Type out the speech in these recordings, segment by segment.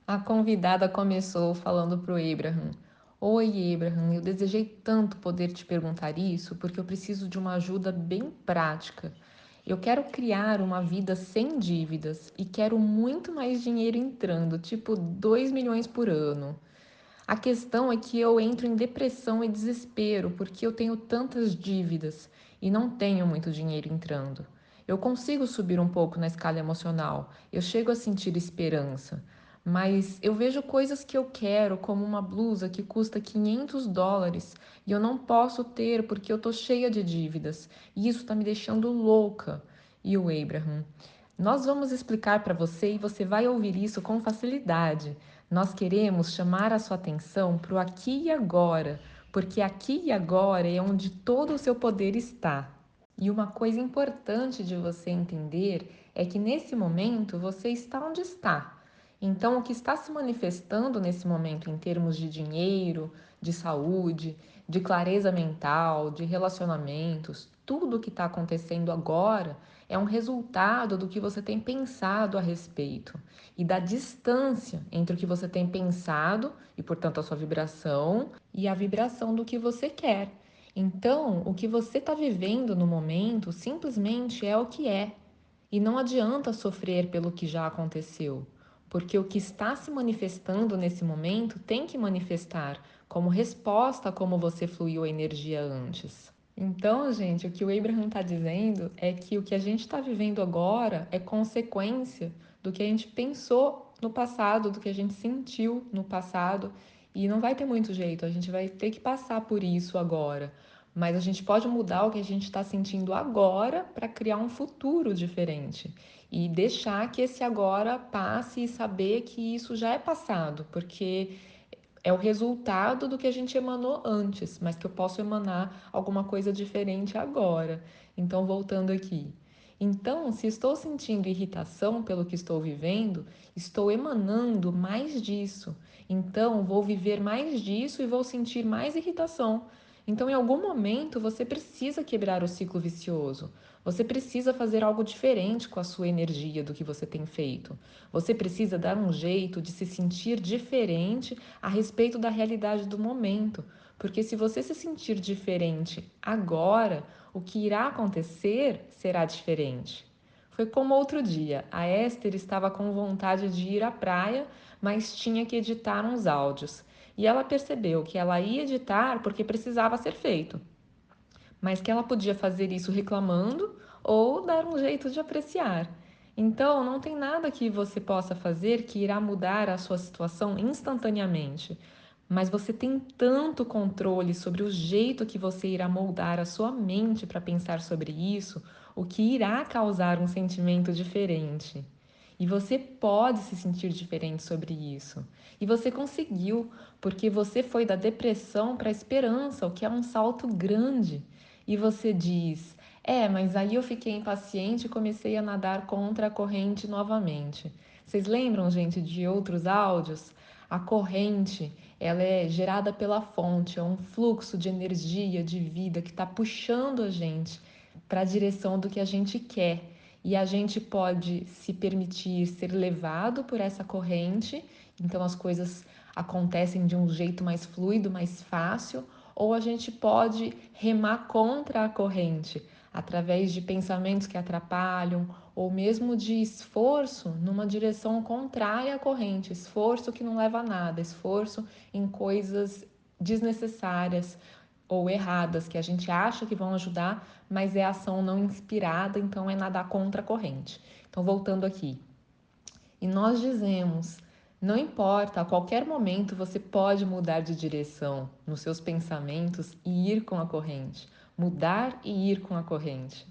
A convidada começou falando para o Abraham: Oi, Abraham, eu desejei tanto poder te perguntar isso porque eu preciso de uma ajuda bem prática. Eu quero criar uma vida sem dívidas e quero muito mais dinheiro entrando, tipo 2 milhões por ano. A questão é que eu entro em depressão e desespero porque eu tenho tantas dívidas e não tenho muito dinheiro entrando. Eu consigo subir um pouco na escala emocional, eu chego a sentir esperança, mas eu vejo coisas que eu quero, como uma blusa que custa US$ 500 e eu não posso ter porque eu tô cheia de dívidas e isso tá me deixando louca. E o Abraham: Nós vamos explicar para você e você vai ouvir isso com facilidade. Nós queremos chamar a sua atenção para o aqui e agora, porque aqui e agora é onde todo o seu poder está. E uma coisa importante de você entender é que nesse momento você está onde está. Então, o que está se manifestando nesse momento em termos de dinheiro, de saúde, de clareza mental, de relacionamentos, tudo o que está acontecendo agora é um resultado do que você tem pensado a respeito e da distância entre o que você tem pensado e, portanto, a sua vibração e a vibração do que você quer. Então, o que você está vivendo no momento simplesmente é o que é. E não adianta sofrer pelo que já aconteceu, porque o que está se manifestando nesse momento tem que manifestar como resposta a como você fluiu a energia antes. Então, gente, o que o Abraham está dizendo é que o que a gente está vivendo agora é consequência do que a gente pensou no passado, do que a gente sentiu no passado, e não vai ter muito jeito, a gente vai ter que passar por isso agora. Mas a gente pode mudar o que a gente está sentindo agora para criar um futuro diferente e deixar que esse agora passe e saber que isso já é passado, porque é o resultado do que a gente emanou antes, mas que eu posso emanar alguma coisa diferente agora. Então, voltando aqui. Então, se estou sentindo irritação pelo que estou vivendo, estou emanando mais disso. Então, vou viver mais disso e vou sentir mais irritação. Então, em algum momento, você precisa quebrar o ciclo vicioso. Você precisa fazer algo diferente com a sua energia do que você tem feito. Você precisa dar um jeito de se sentir diferente a respeito da realidade do momento. Porque se você se sentir diferente agora, o que irá acontecer será diferente. Foi como outro dia, a Esther estava com vontade de ir à praia, mas tinha que editar uns áudios. E ela percebeu que ela ia editar porque precisava ser feito, mas que ela podia fazer isso reclamando ou dar um jeito de apreciar. Então, não tem nada que você possa fazer que irá mudar a sua situação instantaneamente, mas você tem tanto controle sobre o jeito que você irá moldar a sua mente para pensar sobre isso, o que irá causar um sentimento diferente. E você pode se sentir diferente sobre isso. E você conseguiu, porque você foi da depressão para a esperança, o que é um salto grande. E você diz: mas aí eu fiquei impaciente e comecei a nadar contra a corrente novamente. Vocês lembram, gente, de outros áudios? A corrente, ela é gerada pela fonte, é um fluxo de energia, de vida que está puxando a gente para a direção do que a gente quer. E a gente pode se permitir ser levado por essa corrente, então as coisas acontecem de um jeito mais fluido, mais fácil, ou a gente pode remar contra a corrente, através de pensamentos que atrapalham, ou mesmo de esforço numa direção contrária à corrente, esforço que não leva a nada, esforço em coisas desnecessárias ou erradas que a gente acha que vão ajudar, mas é ação não inspirada, então é nadar contra a corrente. Então, voltando aqui, e nós dizemos: não importa, a qualquer momento você pode mudar de direção nos seus pensamentos e ir com a corrente. Mudar e ir com a corrente.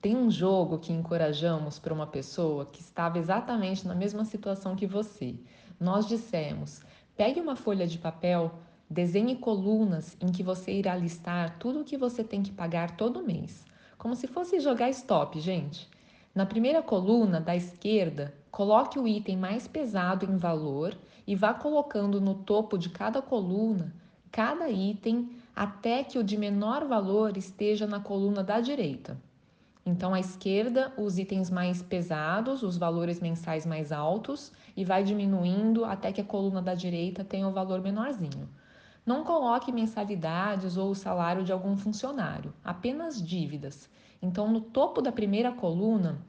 Tem um jogo que encorajamos para uma pessoa que estava exatamente na mesma situação que você. Nós dissemos: pegue uma folha de papel, desenhe colunas em que você irá listar tudo o que você tem que pagar todo mês. Como se fosse jogar stop, gente. Na primeira coluna da esquerda, coloque o item mais pesado em valor e vá colocando no topo de cada coluna cada item até que o de menor valor esteja na coluna da direita. Então, à esquerda, os itens mais pesados, os valores mensais mais altos, e vai diminuindo até que a coluna da direita tenha o valor menorzinho. Não coloque mensalidades ou o salário de algum funcionário, apenas dívidas. Então, no topo da primeira coluna,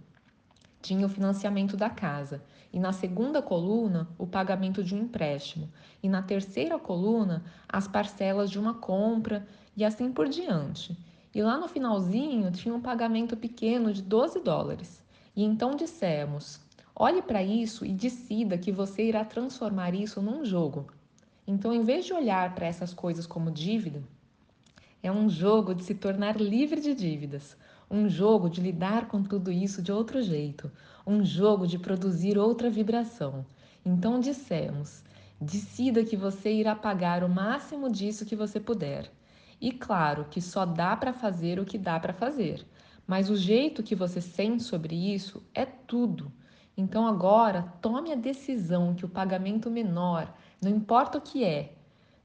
tinha o financiamento da casa, e na segunda coluna, o pagamento de um empréstimo, e na terceira coluna, as parcelas de uma compra, e assim por diante. E lá no finalzinho tinha um pagamento pequeno de US$ 12. E então dissemos: olhe para isso e decida que você irá transformar isso num jogo. Então, em vez de olhar para essas coisas como dívida, é um jogo de se tornar livre de dívidas, um jogo de lidar com tudo isso de outro jeito, um jogo de produzir outra vibração. Então dissemos: decida que você irá pagar o máximo disso que você puder. E claro que só dá para fazer o que dá para fazer, mas o jeito que você sente sobre isso é tudo. Então agora tome a decisão que o pagamento menor, não importa o que é,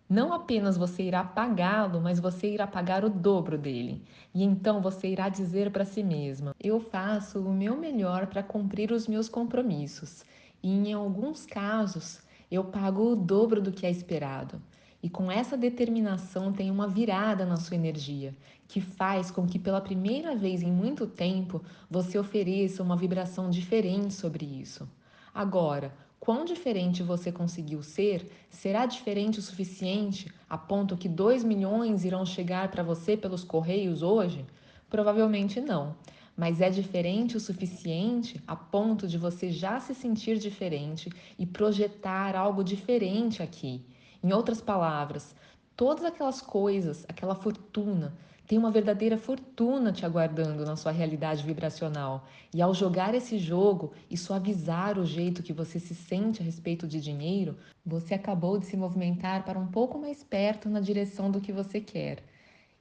não apenas você irá pagá-lo, mas você irá pagar o dobro dele. E então você irá dizer para si mesma: eu faço o meu melhor para cumprir os meus compromissos. E em alguns casos, eu pago o dobro do que é esperado. E com essa determinação tem uma virada na sua energia, que faz com que pela primeira vez em muito tempo você ofereça uma vibração diferente sobre isso. Agora, quão diferente você conseguiu ser, será diferente o suficiente a ponto que 2 milhões irão chegar para você pelos correios hoje? Provavelmente não. Mas é diferente o suficiente a ponto de você já se sentir diferente e projetar algo diferente aqui. Em outras palavras, todas aquelas coisas, aquela fortuna, tem uma verdadeira fortuna te aguardando na sua realidade vibracional. E ao jogar esse jogo e suavizar o jeito que você se sente a respeito de dinheiro, você acabou de se movimentar para um pouco mais perto na direção do que você quer.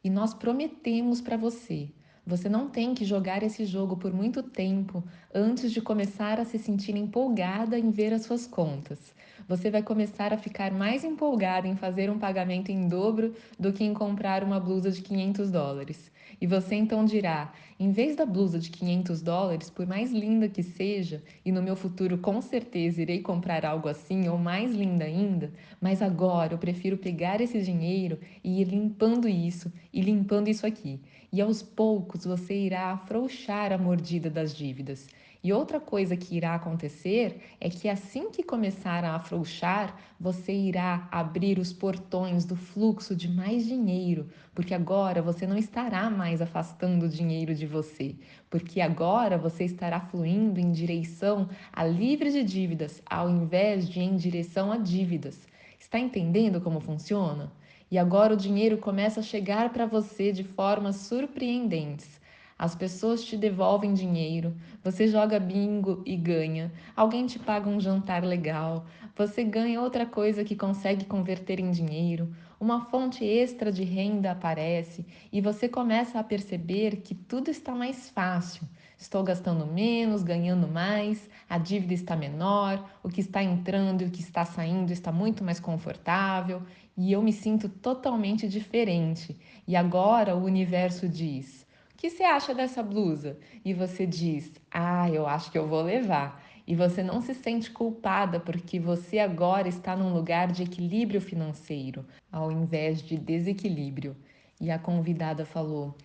E nós prometemos para você. Você não tem que jogar esse jogo por muito tempo antes de começar a se sentir empolgada em ver as suas contas. Você vai começar a ficar mais empolgada em fazer um pagamento em dobro do que em comprar uma blusa de US$ 500. E você então dirá: em vez da blusa de US$ 500, por mais linda que seja, e no meu futuro com certeza irei comprar algo assim ou mais linda ainda, mas agora eu prefiro pegar esse dinheiro e ir limpando isso e limpando isso aqui. E aos poucos você irá afrouxar a mordida das dívidas. E outra coisa que irá acontecer é que assim que começar a afrouxar, você irá abrir os portões do fluxo de mais dinheiro, porque agora você não estará mais afastando o dinheiro de você, porque agora você estará fluindo em direção a livre de dívidas, ao invés de em direção a dívidas. Está entendendo como funciona? E agora o dinheiro começa a chegar para você de formas surpreendentes. As pessoas te devolvem dinheiro, você joga bingo e ganha, alguém te paga um jantar legal, você ganha outra coisa que consegue converter em dinheiro, uma fonte extra de renda aparece e você começa a perceber que tudo está mais fácil. Estou gastando menos, ganhando mais, a dívida está menor, o que está entrando e o que está saindo está muito mais confortável e eu me sinto totalmente diferente. E agora o universo diz: o que você acha dessa blusa? E você diz: ah, eu acho que eu vou levar. E você não se sente culpada porque você agora está num lugar de equilíbrio financeiro, ao invés de desequilíbrio. E a convidada falou: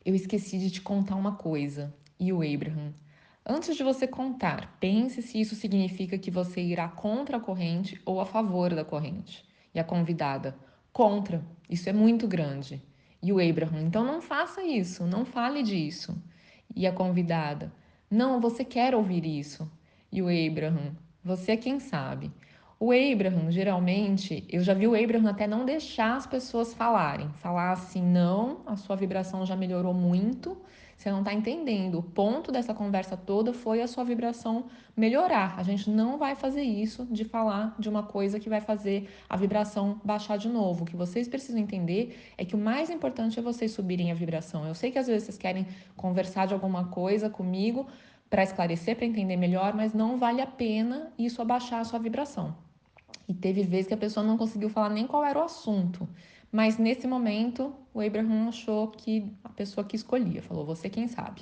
eu esqueci de te contar uma coisa. E o Abraham: antes de você contar, pense se isso significa que você irá contra a corrente ou a favor da corrente. E a convidada: contra, isso é muito grande. E o Abraham: então não faça isso, não fale disso. E a convidada: não, você quer ouvir isso. E o Abraham: você é quem sabe. O Abraham, geralmente, eu já vi o Abraham até não deixar as pessoas falarem. Falar assim, não, a sua vibração já melhorou muito, você não está entendendo. O ponto dessa conversa toda foi a sua vibração melhorar. A gente não vai fazer isso de falar de uma coisa que vai fazer a vibração baixar de novo. O que vocês precisam entender é que o mais importante é vocês subirem a vibração. Eu sei que às vezes vocês querem conversar de alguma coisa comigo para esclarecer, para entender melhor, mas não vale a pena isso abaixar a sua vibração. E teve vezes que a pessoa não conseguiu falar nem qual era o assunto. Mas nesse momento, o Abraham achou que a pessoa que escolhia, falou, você quem sabe.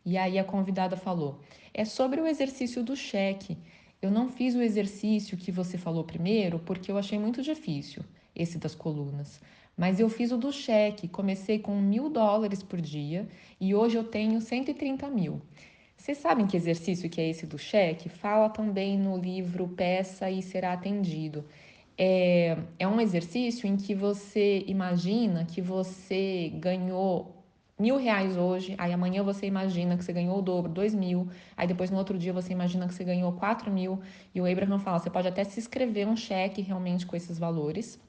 E aí a convidada falou: é sobre o exercício do cheque. Eu não fiz o exercício que você falou primeiro porque eu achei muito difícil, esse das colunas. Mas eu fiz o do cheque, comecei com US$ 1.000 por dia e hoje eu tenho 130 mil. Vocês sabem que exercício que é esse do cheque? Fala também no livro Peça e Será Atendido. É um exercício em que você imagina que você ganhou R$ 1.000 hoje, aí amanhã você imagina que você ganhou o dobro, 2.000, aí depois no outro dia você imagina que você ganhou 4.000, e o Abraham fala, você pode até se escrever um cheque realmente com esses valores,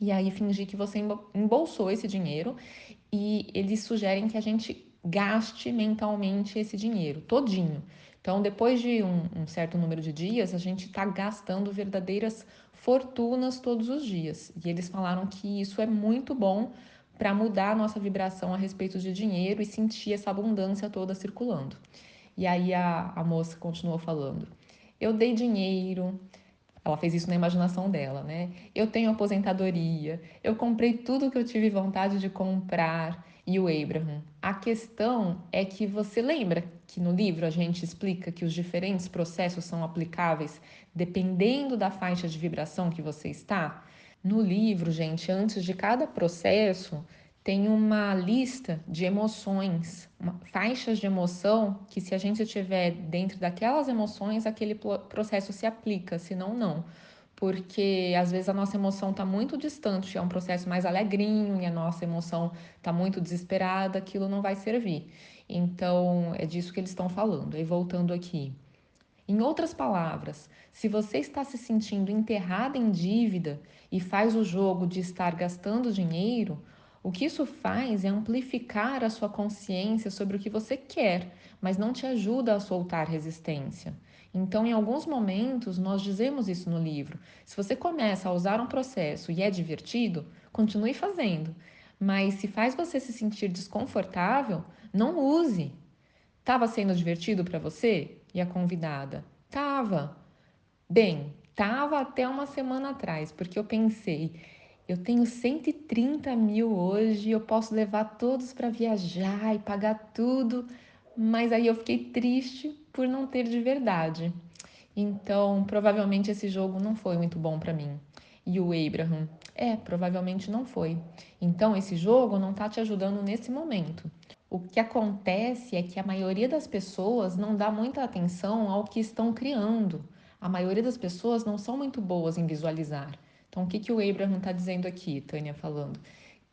e aí fingir que você embolsou esse dinheiro, e eles sugerem que a gente gaste mentalmente esse dinheiro, todinho. Então, depois de um certo número de dias, a gente está gastando verdadeiras fortunas todos os dias. E eles falaram que isso é muito bom para mudar a nossa vibração a respeito de dinheiro e sentir essa abundância toda circulando. E aí a moça continuou falando: eu dei dinheiro, ela fez isso na imaginação dela, né? Eu tenho aposentadoria, eu comprei tudo que eu tive vontade de comprar. E o Abraham, a questão é que você lembra que no livro a gente explica que os diferentes processos são aplicáveis dependendo da faixa de vibração que você está? No livro, gente, antes de cada processo, tem uma lista de emoções, faixas de emoção que, se a gente estiver dentro daquelas emoções, aquele processo se aplica, senão não. Porque às vezes a nossa emoção está muito distante, é um processo mais alegrinho e a nossa emoção está muito desesperada, aquilo não vai servir. Então, é disso que eles estão falando. Aí, voltando aqui. Em outras palavras, se você está se sentindo enterrada em dívida e faz o jogo de estar gastando dinheiro, o que isso faz é amplificar a sua consciência sobre o que você quer, mas não te ajuda a soltar resistência. Então, em alguns momentos, nós dizemos isso no livro. Se você começa a usar um processo e é divertido, continue fazendo. Mas se faz você se sentir desconfortável, não use. Tava sendo divertido para você? E a convidada? Tava. Bem, tava até uma semana atrás, porque eu pensei, eu tenho 130 mil hoje, eu posso levar todos para viajar e pagar tudo, mas aí eu fiquei triste por não ter de verdade. Então, provavelmente esse jogo não foi muito bom para mim. E o Abraham, provavelmente não foi. Então, esse jogo não tá te ajudando nesse momento. O que acontece é que a maioria das pessoas não dá muita atenção ao que estão criando. A maioria das pessoas não são muito boas em visualizar. Então, o que, que o Abraham está dizendo aqui, Tânia falando?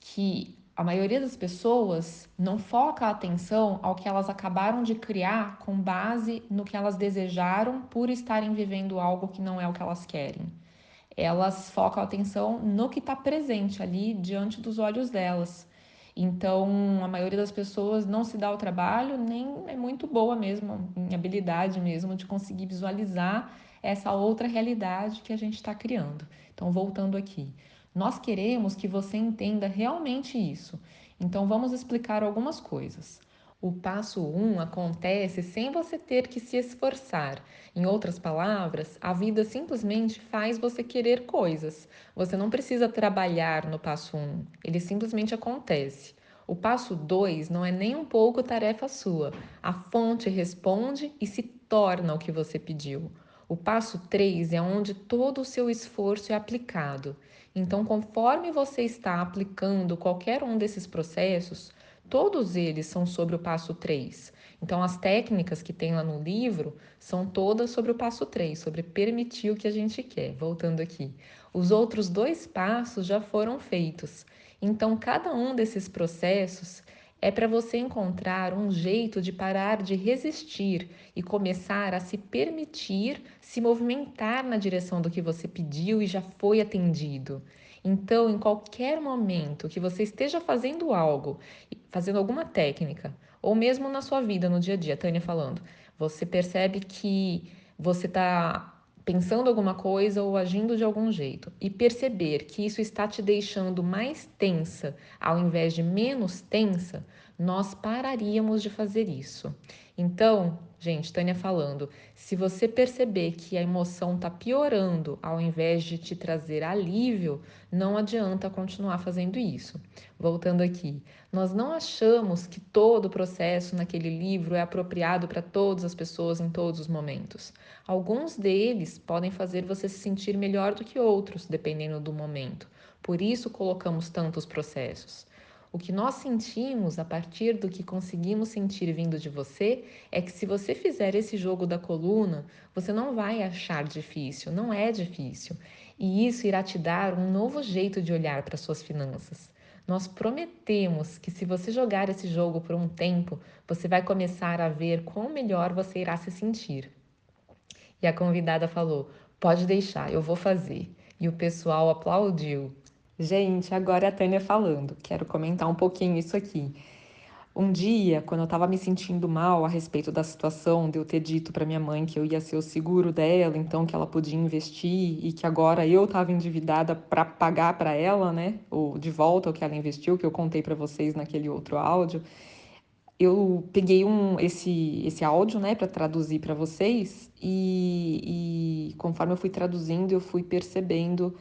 Que a maioria das pessoas não foca a atenção ao que elas acabaram de criar com base no que elas desejaram por estarem vivendo algo que não é o que elas querem. Elas focam a atenção no que está presente ali diante dos olhos delas. Então, a maioria das pessoas não se dá o trabalho, nem é muito boa mesmo, em habilidade mesmo, de conseguir visualizar essa outra realidade que a gente está criando. Então, voltando aqui, nós queremos que você entenda realmente isso. Então, vamos explicar algumas coisas. O passo 1 acontece sem você ter que se esforçar. Em outras palavras, a vida simplesmente faz você querer coisas. Você não precisa trabalhar no passo 1, ele simplesmente acontece. O passo 2 não é nem um pouco tarefa sua. A fonte responde e se torna o que você pediu. O passo 3 é onde todo o seu esforço é aplicado. Então, conforme você está aplicando qualquer um desses processos, todos eles são sobre o passo 3. Então, as técnicas que tem lá no livro são todas sobre o passo 3, sobre permitir o que a gente quer. Voltando aqui. Os outros dois passos já foram feitos. Então, cada um desses processos é para você encontrar um jeito de parar de resistir e começar a se permitir se movimentar na direção do que você pediu e já foi atendido. Então, em qualquer momento que você esteja fazendo algo, fazendo alguma técnica, ou mesmo na sua vida, no dia a dia, Tânia falando, você percebe que você está pensando alguma coisa ou agindo de algum jeito e perceber que isso está te deixando mais tensa ao invés de menos tensa, nós pararíamos de fazer isso. Então, gente, Tânia falando, se você perceber que a emoção está piorando ao invés de te trazer alívio, não adianta continuar fazendo isso. Voltando aqui, nós não achamos que todo o processo naquele livro é apropriado para todas as pessoas em todos os momentos. Alguns deles podem fazer você se sentir melhor do que outros, dependendo do momento. Por isso colocamos tantos processos. O que nós sentimos a partir do que conseguimos sentir vindo de você é que se você fizer esse jogo da coluna, você não vai achar difícil, não é difícil. E isso irá te dar um novo jeito de olhar para suas finanças. Nós prometemos que se você jogar esse jogo por um tempo, você vai começar a ver quão melhor você irá se sentir. E a convidada falou: pode deixar, eu vou fazer. E o pessoal aplaudiu. Gente, agora é a Tânia falando. Quero comentar um pouquinho isso aqui. Um dia, quando eu estava me sentindo mal a respeito da situação de eu ter dito para minha mãe que eu ia ser o seguro dela, então que ela podia investir e que agora eu estava endividada para pagar para ela, né, ou de volta o que ela investiu, que eu contei para vocês naquele outro áudio. Eu peguei esse áudio, né, para traduzir para vocês e conforme eu fui traduzindo, eu fui percebendo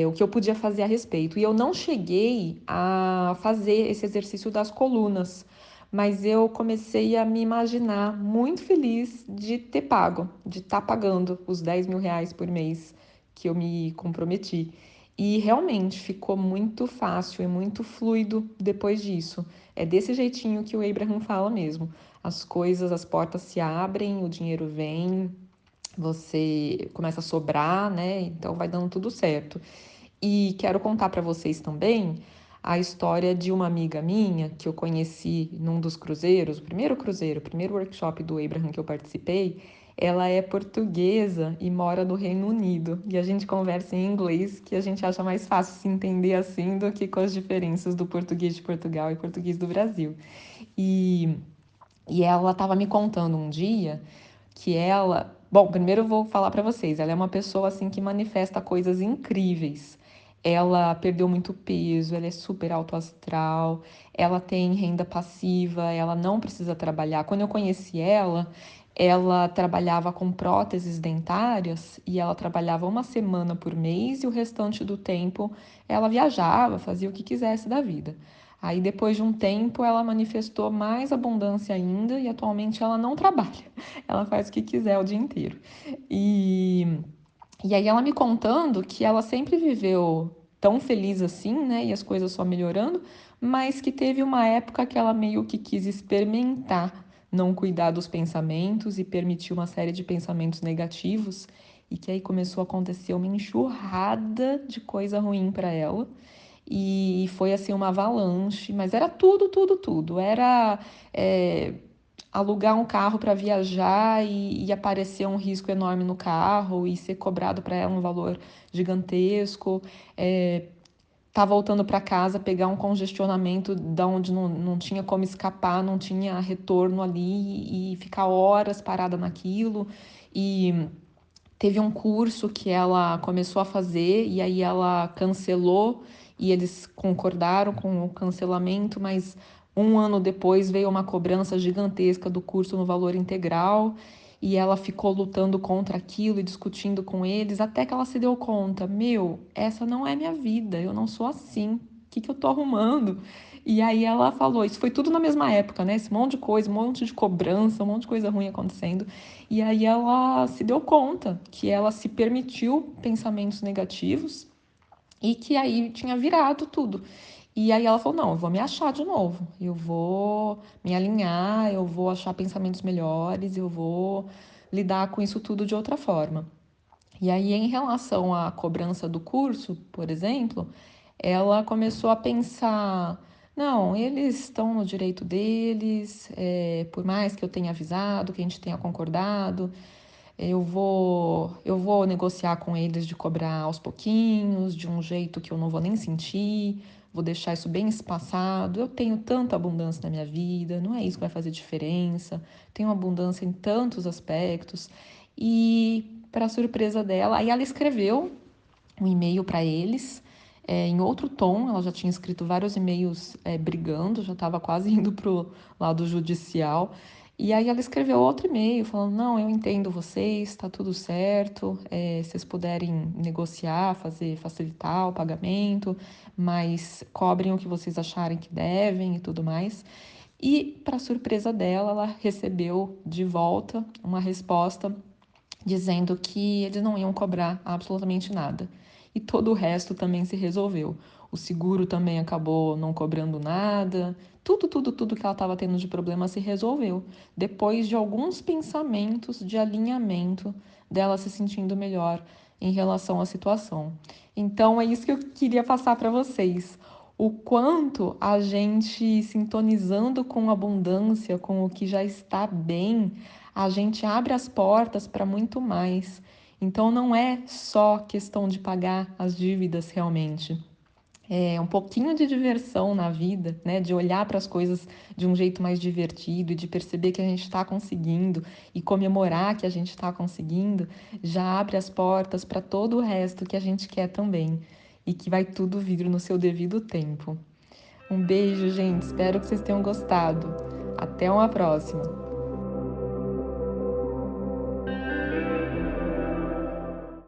o que eu podia fazer a respeito. E eu não cheguei a fazer esse exercício das colunas, mas eu comecei a me imaginar muito feliz de ter pago, de estar pagando os R$ 10.000 por mês que eu me comprometi. E realmente ficou muito fácil e muito fluido depois disso. É desse jeitinho que o Abraham fala mesmo. As coisas, as portas se abrem, o dinheiro vem, você começa a sobrar, né? Então vai dando tudo certo. E quero contar para vocês também a história de uma amiga minha que eu conheci num dos cruzeiros, o primeiro workshop do Abraham que eu participei. Ela é portuguesa e mora no Reino Unido. E a gente conversa em inglês, que a gente acha mais fácil se entender assim do que com as diferenças do português de Portugal e português do Brasil. E, e ela estava me contando um dia que ela. Bom, primeiro eu vou falar para vocês, ela é uma pessoa assim que manifesta coisas incríveis. Ela perdeu muito peso, ela é super alto astral, ela tem renda passiva, ela não precisa trabalhar. Quando eu conheci ela trabalhava com próteses dentárias e ela trabalhava uma semana por mês e o restante do tempo ela viajava, fazia o que quisesse da vida. Aí, depois de um tempo, ela manifestou mais abundância ainda e atualmente ela não trabalha. Ela faz o que quiser o dia inteiro. E, e aí, ela me contando que ela sempre viveu tão feliz assim, né? E as coisas só melhorando, mas que teve uma época que ela meio que quis experimentar não cuidar dos pensamentos e permitir uma série de pensamentos negativos. E que aí começou a acontecer uma enxurrada de coisa ruim para ela. E foi assim uma avalanche, mas era tudo, tudo, tudo. Era alugar um carro para viajar e aparecer um risco enorme no carro e ser cobrado para ela um valor gigantesco. Tá voltando para casa, pegar um congestionamento da onde não tinha como escapar, não tinha retorno ali e ficar horas parada naquilo. E teve um curso que ela começou a fazer e aí ela cancelou e eles concordaram com o cancelamento, mas um ano depois veio uma cobrança gigantesca do curso no valor integral e ela ficou lutando contra aquilo e discutindo com eles até que ela se deu conta, meu, essa não é minha vida, eu não sou assim, o que eu tô arrumando? E aí ela falou, isso foi tudo na mesma época, né? Esse monte de coisa, um monte de cobrança, um monte de coisa ruim acontecendo. E aí ela se deu conta que ela se permitiu pensamentos negativos e que aí tinha virado tudo. E aí ela falou: não, eu vou me achar de novo, eu vou me alinhar, eu vou achar pensamentos melhores, eu vou lidar com isso tudo de outra forma. E aí, em relação à cobrança do curso, por exemplo, ela começou a pensar: não, eles estão no direito deles, por mais que eu tenha avisado, que a gente tenha concordado, eu vou negociar com eles de cobrar aos pouquinhos, de um jeito que eu não vou nem sentir, vou deixar isso bem espaçado. Eu tenho tanta abundância na minha vida, não é isso que vai fazer diferença. Tenho abundância em tantos aspectos. E, para surpresa dela, aí ela escreveu um e-mail para eles, em outro tom, ela já tinha escrito vários e-mails brigando, já estava quase indo para o lado judicial. E aí ela escreveu outro e-mail falando: não, eu entendo vocês, está tudo certo, se vocês puderem negociar, facilitar o pagamento, mas cobrem o que vocês acharem que devem e tudo mais. E, para surpresa dela, ela recebeu de volta uma resposta dizendo que eles não iam cobrar absolutamente nada. E todo o resto também se resolveu. O seguro também acabou não cobrando nada. Tudo que ela estava tendo de problema se resolveu. Depois de alguns pensamentos de alinhamento dela se sentindo melhor em relação à situação. Então é isso que eu queria passar para vocês. O quanto a gente sintonizando com abundância, com o que já está bem, a gente abre as portas para muito mais. Então não é só questão de pagar as dívidas realmente. É um pouquinho de diversão na vida, né? De olhar para as coisas de um jeito mais divertido e de perceber que a gente está conseguindo e comemorar que a gente está conseguindo, já abre as portas para todo o resto que a gente quer também e que vai tudo vir no seu devido tempo. Um beijo, gente. Espero que vocês tenham gostado. Até uma próxima.